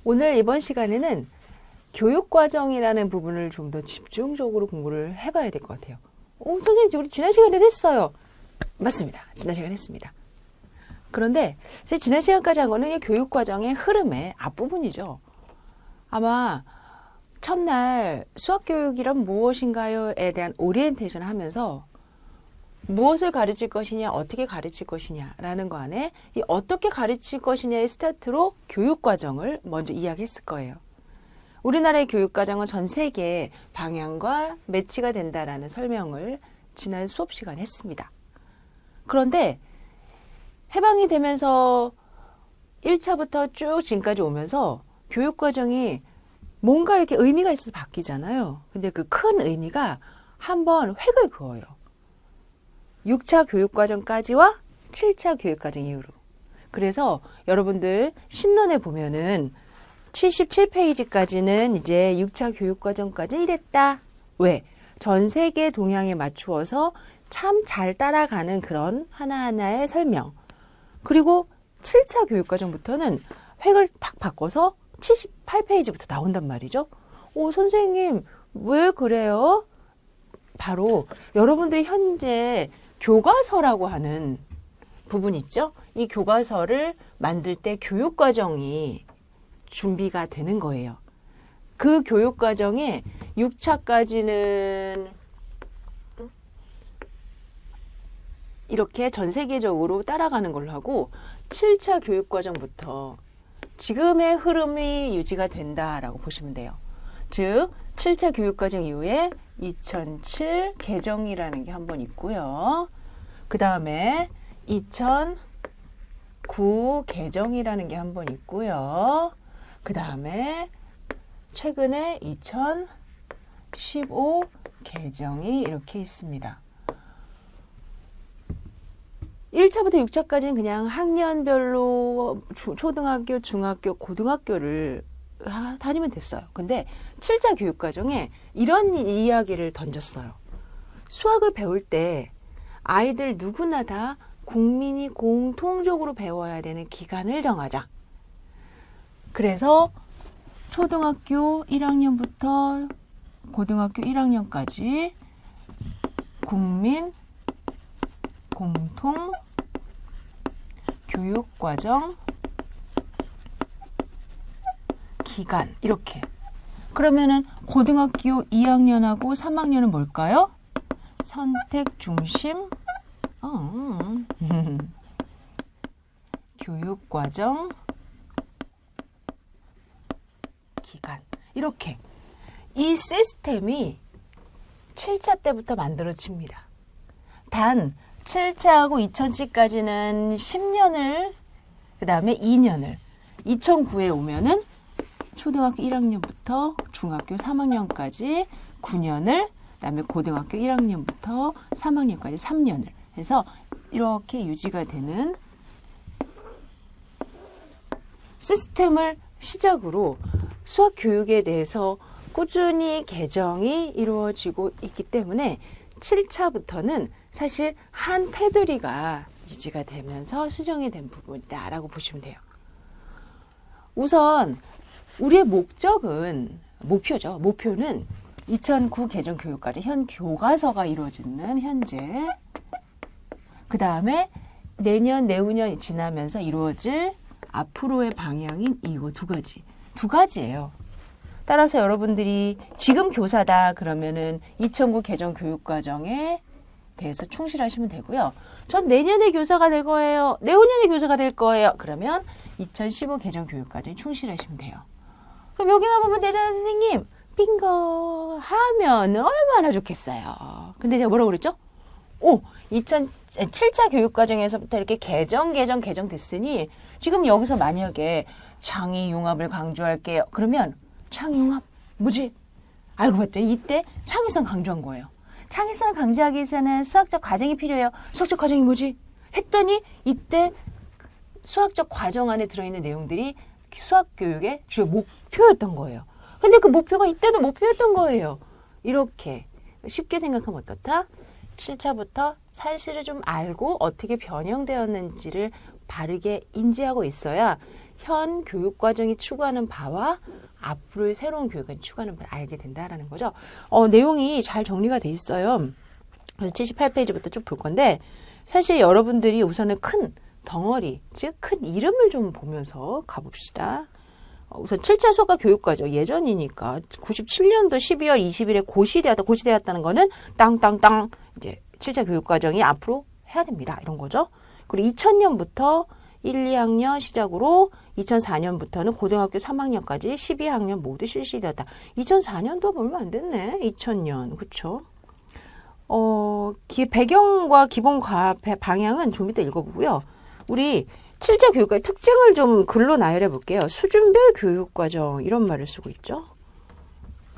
오늘 이번 시간에는 교육과정이라는 부분을 좀 더 집중적으로 공부를 해봐야 될 것 같아요. 선생님, 우리 지난 시간에 했어요. 맞습니다. 지난 시간에 했습니다. 그런데 사실 지난 시간까지 한 거는 이 교육과정의 흐름의 앞부분이죠. 아마 첫날 수학교육이란 무엇인가요에 대한 오리엔테이션을 하면서 무엇을 가르칠 것이냐, 어떻게 가르칠 것이냐라는 거 안에 이 어떻게 가르칠 것이냐의 스타트로 교육과정을 먼저 이야기했을 거예요. 우리나라의 교육과정은 전 세계의 방향과 매치가 된다라는 설명을 지난 수업 시간에 했습니다. 그런데 해방이 되면서 1차부터 쭉 지금까지 오면서 교육과정이 뭔가 이렇게 의미가 있어서 바뀌잖아요. 근데 그 큰 의미가 한번 획을 그어요. 6차 교육과정까지와 7차 교육과정 이후로. 그래서 여러분들 신론에 보면은 77페이지까지는 이제 6차 교육과정까지 이랬다. 왜? 전 세계 동향에 맞추어서 참 잘 따라가는 그런 하나하나의 설명. 그리고 7차 교육과정부터는 획을 탁 바꿔서 78페이지부터 나온단 말이죠. 선생님, 왜 그래요? 바로 여러분들이 현재 교과서라고 하는 부분 있죠? 이 교과서를 만들 때 교육과정이 준비가 되는 거예요. 그 교육과정에 6차까지는 이렇게 전 세계적으로 따라가는 걸로 하고 7차 교육과정부터 지금의 흐름이 유지가 된다라고 보시면 돼요. 즉 7차 교육과정 이후에 2007 개정이라는 게 한 번 있고요. 그 다음에 2009 개정이라는 게 한 번 있고요. 그 다음에 최근에 2015 개정이 이렇게 있습니다. 1차부터 6차까지는 그냥 학년별로 초등학교, 중학교, 고등학교를 다니면 됐어요. 근데 7차 교육과정에 이런 이야기를 던졌어요. 수학을 배울 때 아이들 누구나 다 국민이 공통적으로 배워야 되는 기간을 정하자. 그래서 초등학교 1학년부터 고등학교 1학년까지 국민 공통 교육과정 기간 이렇게. 그러면은 고등학교 2학년하고 3학년은 뭘까요? 선택 중심 교육과정 기간 이렇게. 이 시스템이 7차 때부터 만들어집니다. 단 7차하고 2007까지는 10년을 그 다음에 2년을 2009에 오면은 초등학교 1학년부터 중학교 3학년까지 9년을 그 다음에 고등학교 1학년부터 3학년까지 3년을 해서 이렇게 유지가 되는 시스템을 시작으로 수학 교육에 대해서 꾸준히 개정이 이루어지고 있기 때문에 7차부터는 사실 한 테두리가 유지가 되면서 수정이 된 부분이다라고 보시면 돼요. 우선 우리의 목표죠. 목표는 2009 개정 교육까지 현 교과서가 이루어지는 현재, 그 다음에 내년, 내후년 지나면서 이루어질 앞으로의 방향인 이거 두 가지예요. 따라서 여러분들이 지금 교사다 그러면은 2009 개정 교육과정에 대해서 충실하시면 되고요. 전 내년에 교사가 될 거예요. 내후년에 교사가 될 거예요. 그러면 2015 개정 교육과정에 충실하시면 돼요. 그럼 여기만 보면 되잖아요, 선생님. 빙고 하면 얼마나 좋겠어요. 근데 제가 뭐라고 그랬죠? 2007차 교육과정에서부터 이렇게 개정 됐으니 지금 여기서 만약에 창의융합을 강조할게요. 그러면 창의융합 뭐지? 알고 봤더니 이때 창의성 강조한 거예요. 창의성을 강조하기 위해서는 수학적 과정이 필요해요. 수학적 과정이 뭐지? 했더니 이때 수학적 과정 안에 들어있는 내용들이 수학교육의 주요 목표였던 거예요. 근데 그 목표가 이때도 목표였던 거예요. 이렇게 쉽게 생각하면 어떻다? 7차부터 사실을 좀 알고 어떻게 변형되었는지를 바르게 인지하고 있어야 현 교육과정이 추구하는 바와 앞으로의 새로운 교육과정이 추구하는 바를 알게 된다라는 거죠. 내용이 잘 정리가 돼 있어요. 그래서 78페이지부터 쭉 볼 건데 사실 여러분들이 우선은 큰 덩어리, 즉 큰 이름을 좀 보면서 가봅시다. 우선 7차 수학과 교육과정 예전이니까 97년도 12월 20일에 고시되었다는 거는 땅땅땅 이제 7차 교육과정이 앞으로 해야 됩니다. 이런 거죠. 그리고 2000년부터 1, 2학년 시작으로 2004년부터는 고등학교 3학년까지 12학년 모두 실시되었다. 2004년도 얼마 안 됐네. 2000년. 그쵸? 배경과 기본 방향은 좀 이따 읽어보고요. 우리 7차 교육과의 특징을 좀 글로 나열해 볼게요. 수준별 교육과정 이런 말을 쓰고 있죠.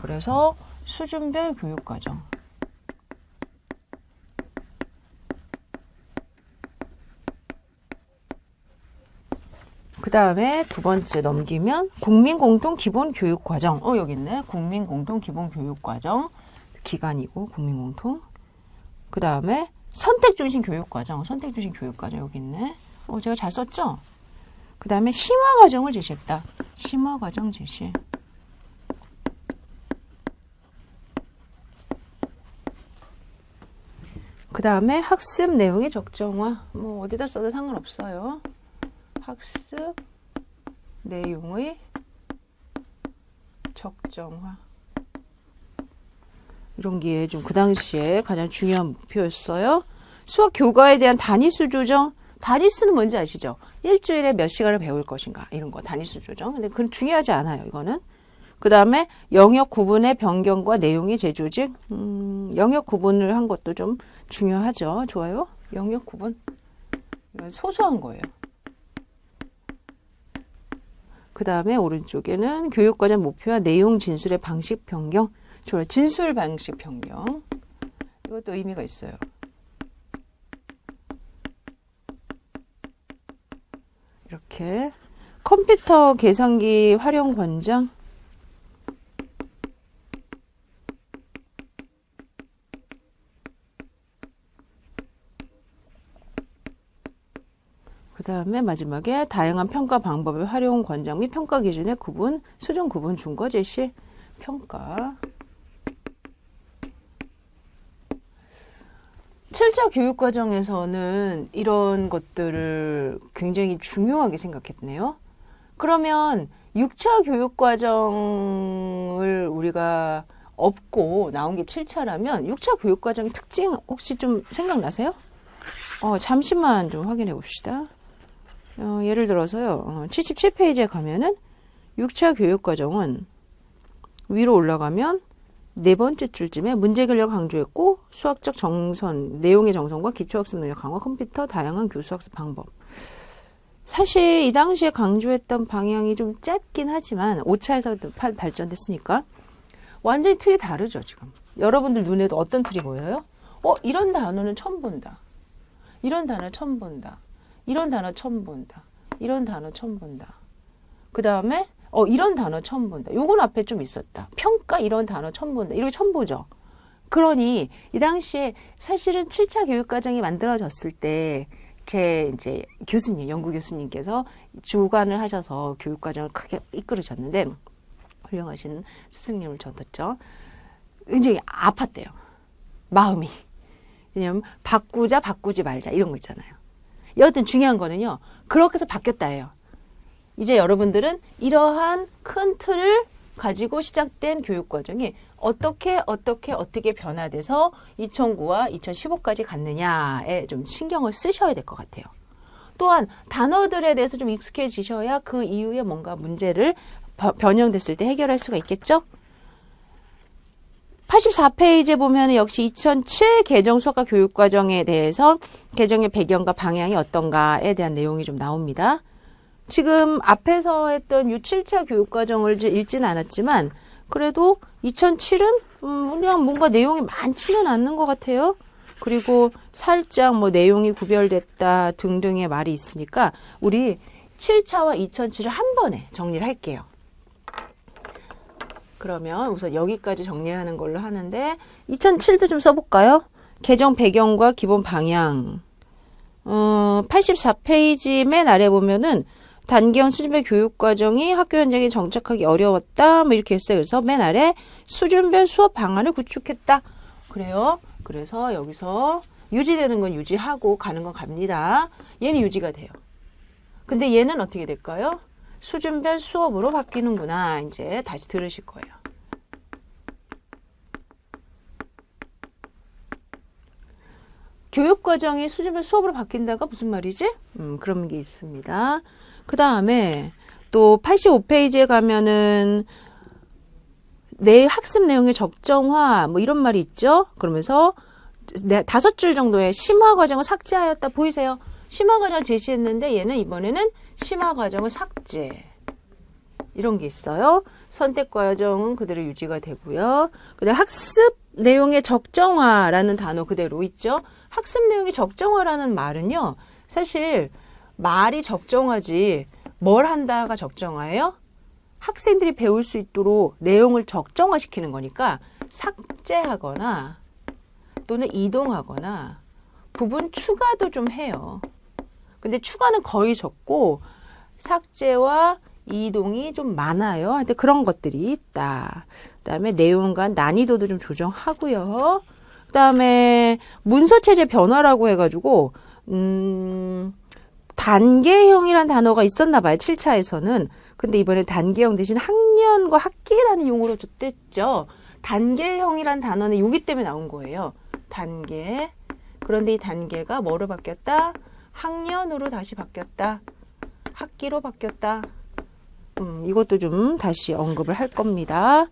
그래서 수준별 교육과정. 그 다음에 두 번째 넘기면 국민공통기본교육과정. 여기 있네. 국민공통기본교육과정. 기간이고 국민공통. 그 다음에 선택중심 교육과정. 선택중심 교육과정 여기 있네. 제가 잘 썼죠? 그 다음에 심화과정을 제시했다. 심화과정 제시. 그 다음에 학습 내용의 적정화. 어디다 써도 상관없어요. 학습 내용의 적정화. 이런 게 좀 그 당시에 가장 중요한 목표였어요. 수학 교과에 대한 단위수 조정. 단위수는 뭔지 아시죠? 일주일에 몇 시간을 배울 것인가 이런 거 단위수 조정. 근데 그건 중요하지 않아요. 이거는. 그 다음에 영역 구분의 변경과 내용의 재조직. 영역 구분을 한 것도 좀 중요하죠. 좋아요. 영역 구분. 이건 소소한 거예요. 그 다음에 오른쪽에는 교육과정 목표와 내용 진술의 방식 변경. 좋아요. 진술 방식 변경. 이것도 의미가 있어요. 이렇게 컴퓨터 계산기 활용 권장. 그 다음에 마지막에 다양한 평가 방법의 활용 권장 및 평가 기준의 구분, 수준 구분 준거 제시, 평가. 7차 교육과정에서는 이런 것들을 굉장히 중요하게 생각했네요. 그러면 6차 교육과정을 우리가 업고 나온 게 7차라면 6차 교육과정의 특징 혹시 좀 생각나세요? 잠시만 좀 확인해 봅시다. 예를 들어서요. 77페이지에 가면은 6차 교육과정은 위로 올라가면 네 번째 줄쯤에 문제 해결력 강조했고 수학적 정선, 내용의 정선과 기초학습 능력 강화, 컴퓨터, 다양한 교수학습 방법. 사실 이 당시에 강조했던 방향이 좀 짧긴 하지만 5차에서 발전됐으니까 완전히 틀이 다르죠. 지금 여러분들 눈에도 어떤 틀이 보여요? 이런 단어는 처음 본다. 이런 단어 처음 본다. 이런 단어 처음 본다. 이런 단어 처음 본다. 그 다음에 이런 단어 처음 본다. 요건 앞에 좀 있었다. 평가 이런 단어 처음 본다. 이렇게 처음 보죠. 그러니 이 당시에 사실은 7차 교육과정이 만들어졌을 때 제 이제 교수님, 연구 교수님께서 주관을 하셔서 교육과정을 크게 이끌으셨는데 훌륭하신 스승님을 줬죠. 굉장히 아팠대요. 마음이. 왜냐면 바꾸자 바꾸지 말자 이런 거 있잖아요. 여하튼 중요한 거는요. 그렇게 해서 바뀌었다예요. 이제 여러분들은 이러한 큰 틀을 가지고 시작된 교육과정이 어떻게 변화돼서 2009와 2015까지 갔느냐에 좀 신경을 쓰셔야 될 것 같아요. 또한 단어들에 대해서 좀 익숙해지셔야 그 이후에 뭔가 문제를 변형됐을 때 해결할 수가 있겠죠? 84페이지에 보면 역시 2007 개정 수학과 교육과정에 대해서 개정의 배경과 방향이 어떤가에 대한 내용이 좀 나옵니다. 지금 앞에서 했던 7차 교육과정을 읽지는 않았지만 그래도 2007은 그냥 뭔가 내용이 많지는 않는 것 같아요. 그리고 살짝 내용이 구별됐다 등등의 말이 있으니까 우리 7차와 2007을 한 번에 정리를 할게요. 그러면 우선 여기까지 정리를 하는 걸로 하는데 2007도 좀 써볼까요? 개정 배경과 기본 방향. 84페이지 맨 아래 보면은 단기형 수준별 교육과정이 학교 현장에 정착하기 어려웠다. 뭐 이렇게 했어요. 그래서 맨 아래 수준별 수업 방안을 구축했다. 그래요. 그래서 여기서 유지되는 건 유지하고 가는 건 갑니다. 얘는 유지가 돼요. 근데 얘는 어떻게 될까요? 수준별 수업으로 바뀌는구나. 이제 다시 들으실 거예요. 교육과정이 수준별 수업으로 바뀐다가 무슨 말이지? 그런 게 있습니다. 그 다음에 또 85페이지에 가면은 내 학습 내용의 적정화 뭐 이런 말이 있죠. 그러면서 5줄 정도의 심화 과정을 삭제하였다. 보이세요? 심화 과정을 제시했는데 얘는 이번에는 심화 과정을 삭제. 이런 게 있어요. 선택 과정은 그대로 유지가 되고요. 그다음 학습 내용의 적정화라는 단어 그대로 있죠. 학습 내용의 적정화라는 말은요. 사실 말이 적정하지 뭘 한다가 적정화예요? 학생들이 배울 수 있도록 내용을 적정화시키는 거니까 삭제하거나 또는 이동하거나 부분 추가도 좀 해요. 근데 추가는 거의 적고 삭제와 이동이 좀 많아요. 근데 그런 것들이 있다. 그다음에 내용과 난이도도 좀 조정하고요. 그다음에 문서체제 변화라고 해가지고 단계형이란 단어가 있었나 봐요. 7차에서는. 근데 이번에 단계형 대신 학년과 학기라는 용어로 줬댔죠. 단계형이란 단어는 여기 때문에 나온 거예요. 단계. 그런데 이 단계가 뭐로 바뀌었다? 학년으로 다시 바뀌었다. 학기로 바뀌었다. 이것도 좀 다시 언급을 할 겁니다.